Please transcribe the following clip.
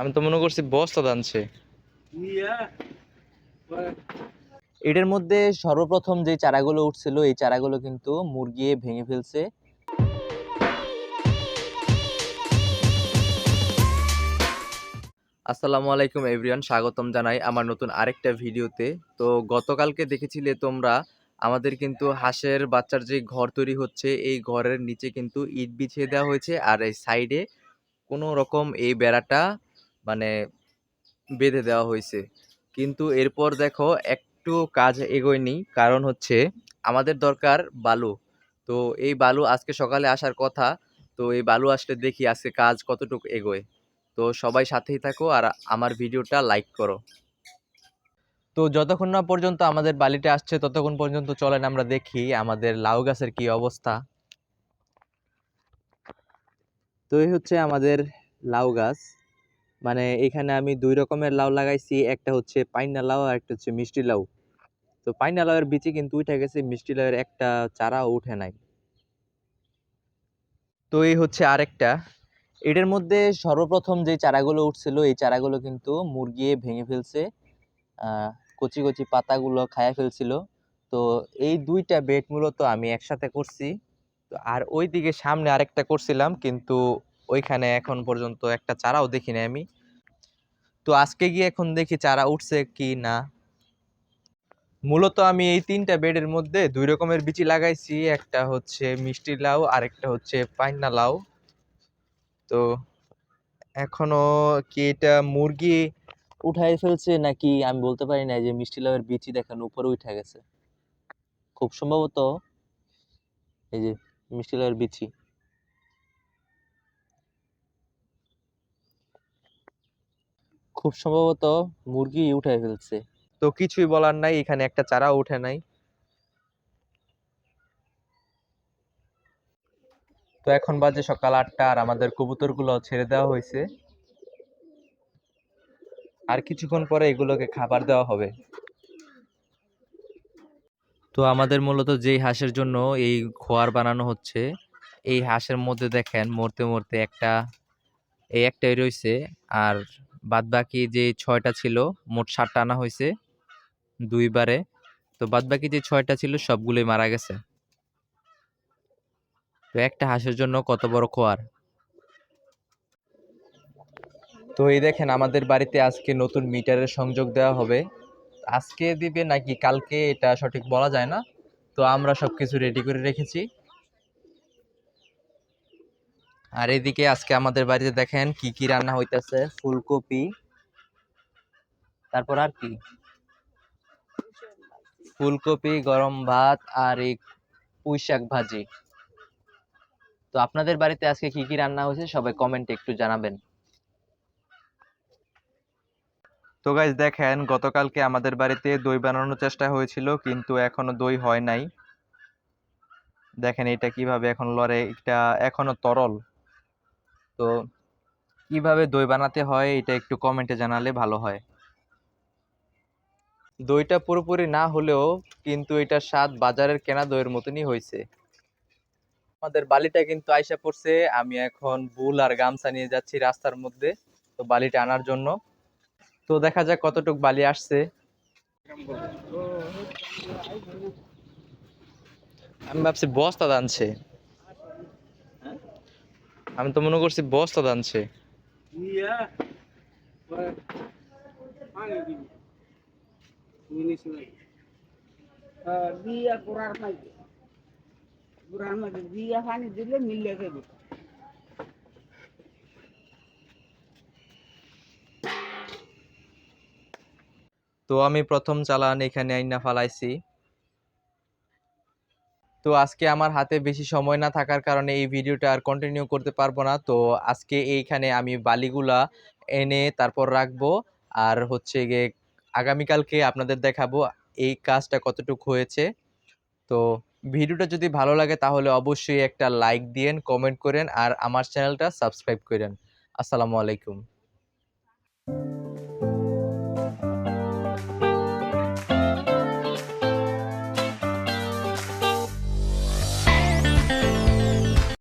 আমি তো মনে করছি বস্তা টানছে। এটার মধ্যে সর্বপ্রথম যে চারাগুলো উঠছিল এই চারাগুলো কিন্তু মুরগি ভেঙে ফেলছে। আসসালামু আলাইকুম এভরিওয়ান, স্বাগতম জানাই আমার নতুন আরেকটা ভিডিওতে। তো গতকালকে দেখেছিলে তোমরা আমাদের কিন্তু হাঁসের বাচ্চার যে ঘর তৈরি হচ্ছে এই ঘরের নিচে কিন্তু ইট বিছিয়ে দেওয়া হয়েছে, আর এই সাইডে কোনো রকম এই বেড়াটা মানে বেঁধে দেওয়া হয়েছে। কিন্তু এরপর দেখো একটু কাজ এগোয়নি, কারণ হচ্ছে আমাদের দরকার বালু। তো এই বালু আজকে সকালে আসার কথা। তো এই বালু আসলে দেখি আজকে কাজ কতটুকু এগোয়। তো সবাই সাথেই থাকো আর আমার ভিডিওটা লাইক করো। তো যতক্ষণ না পর্যন্ত আমাদের বালিটা আসছে ততক্ষণ পর্যন্ত চলেন আমরা দেখি আমাদের লাউ গাছের কি অবস্থা। তো এই হচ্ছে আমাদের লাউ গাছ। মানে এখানে আমি দুই রকমের লাউ লাগাইছি, একটা হচ্ছে পাইনা লাউ আর একটা হচ্ছে মিষ্টি লাউ। তো পাইনা লাউয়ের বীজে কিন্তু উঠে গেছে, মিষ্টি লাউয়ের একটা চারাও উঠে নাই। তো এই হচ্ছে আরেকটা। এটার মধ্যে সর্বপ্রথম যে চারাগুলো উঠছিল এই চারাগুলো কিন্তু মুরগি ভেঙে ফেলছে। আহ কচি কচি পাতাগুলো খায়া ফেলছিল। তো এই দুইটা বেড মূলত আমি একসাথে করছি। তো আর ওই দিকে সামনে আরেকটা করছিলাম, কিন্তু ওইখানে এখন পর্যন্ত একটা চারাও দেখিনি আমি। তো আজকে গিয়ে এখন দেখি চারা উঠছে কি না। মূলত আমি এই তিনটা বেডের মধ্যে দুই রকমের বিচি লাগাইছি, একটা হচ্ছে মিষ্টি লাউ আর একটা হচ্ছে পাইন্না লাউ। তো এখনো কি এটা মুরগি উঠাই ফেলছে নাকি আমি বলতে পারি না। যে মিষ্টি লাউয়ের বিচি দেখেন উপরে উঠে গেছে, খুব সম্ভবত এই যে মিষ্টি লাউয়ের বিচি। খুব সম্ভবত মুরগি উঠাই ফেলছে। তো কিছুই বলার নাই, এখানে একটা চারাও উঠে নাই। তো এখন বাজে সকাল 8টা আর আমাদের কবুতরগুলো ছেড়ে দেওয়া হয়েছে। আর কিছুক্ষণ পরে এগুলোকে খাবার দেওয়া হবে। তো আমাদের মূলত যেই হাঁসের জন্য এই খোয়ার বানানো হচ্ছে, এই হাঁসের মধ্যে দেখেন মরতে মরতে এই একটাই রয়েছে। আর বাদ বাকি যে 6টা ছিল, মোট 7টা আনা হয়েছে দুইবারে। তো বাদ বাকি যে 6টা ছিল সবগুলোই মারা গেছে। তো একটা হাঁসের জন্য কত বড় খোয়ার। তো এই দেখেন আমাদের বাড়িতে আজকে নতুন মিটারের সংযোগ দেওয়া হবে। আজকে দিবে নাকি কালকে এটা সঠিক বলা যায় না। তো আমরা সবকিছু রেডি করে রেখেছি। আর এদিকে আজকে আমাদের বাড়িতে দেখেন কি কি রান্না হইতেছে। ফুলকপি, তারপর আর কি, ফুলকপি, গরম ভাত আর এই পুঁই শাক ভাজি। তো আপনাদের বাড়িতে আজকে কি কি রান্না হয়েছে সবাই কমেন্টে একটু জানাবেন। তো গাইস দেখেন গতকালকে আমাদের বাড়িতে দই বানানোর চেষ্টা হয়েছিল, কিন্তু এখনো দই হয় নাই। দেখেন এটা কিভাবে এখন লড়ে, এটা এখনো তরল। তো কিভাবে দই বানাতে হয় এটা একটু কমেন্টে জানালে ভালো হয়। দইটা পুরোপুরি না হলেও কিন্তু এটার স্বাদ বাজারের কেনা দইয়ের মতনই হয়েছে। আমাদের বালিটা কিন্তু আইসা পড়ছে। আমি এখন বুল আর গামছা নিয়ে যাচ্ছি রাস্তার মধ্যে, তো বালিটা আনার জন্য। তো দেখা যাক কতটুক বালি আসছে। আমি ভাবছি বস্তা টানছে। আমি তো মনে করছি বস্তা টানছে। দিয়া গুড়ার মধ্যে দিয়া পানি দিলে মিলে যাবে। তো আমি প্রথম চালান এখানে আইনা ফালাইছি। তো আজকে আমার হাতে বেশি সময় না থাকার কারণে এই ভিডিওটা আর কন্টিনিউ করতে পারবো না। তো আজকে এইখানে আমি বালিগুলা এনে তারপর রাখবো। আর হচ্ছে গিয়ে আগামীকালকে আপনাদের দেখাবো এই কাজটা কতটুকু হয়েছে। তো ভিডিওটা যদি ভালো লাগে তাহলে অবশ্যই একটা লাইক দিয়েন, কমেন্ট করেন আর আমার চ্যানেলটা সাবস্ক্রাইব করেন। আসসালামু আলাইকুম।